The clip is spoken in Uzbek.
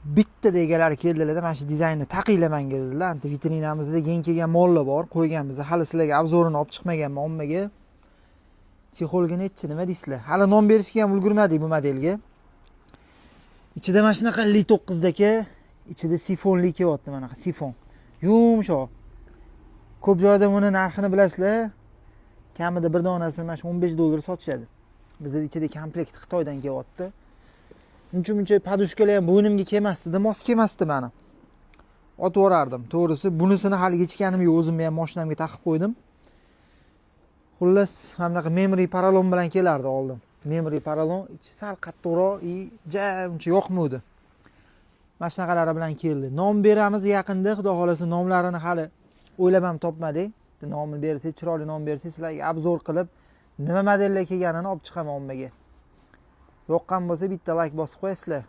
Bitta egalar keldilar-da, mana shu dizaynni taqinglar menga dedilar. Anta vitrinamizda keng kelgan mollar bor, qo'yganmiz. Hali sizlarga obzorini olib chiqmaganman ommaga. Chexolga nechi nima deysizlar? Hali nom berishga ham ulgurmadik bu modelga. Ichida mana shunaqa 59 daka, ichida sifonli kelyapti mana shu sifon. Yumshoq. Ko'p joyda uni narxini bilasizlar. Kamida bir donasini mana shu $15 sotishadi. Bizda ichida komplekt Xitoydan kelyapti. Muncha podushkalar ham bo'ynimga kelmasdi, mos kelmasdi meni. Otib yuborardim. To'g'risi, bunisini hali yechganim yo'q, o'zimni ham mashinamga taqib qo'ydim. Xullas, mana bunaqa memory paralon bilan kelardi oldin. Memory paralon ichi sal qattiqroq, uncha yoqmadi. Mana shunaqalari bilan keldi. Nom beramiz yaqinda, xudo xolasa nomlarini hali o'ylab ham topmadik. Nomini bersangiz, chiroyli nom bersangiz, sizlarga obzor qilib, nima modellar kelganini olib chiqaman ommaga. Yoqqan bo'lsa bitta like bosib qo'yasizlar.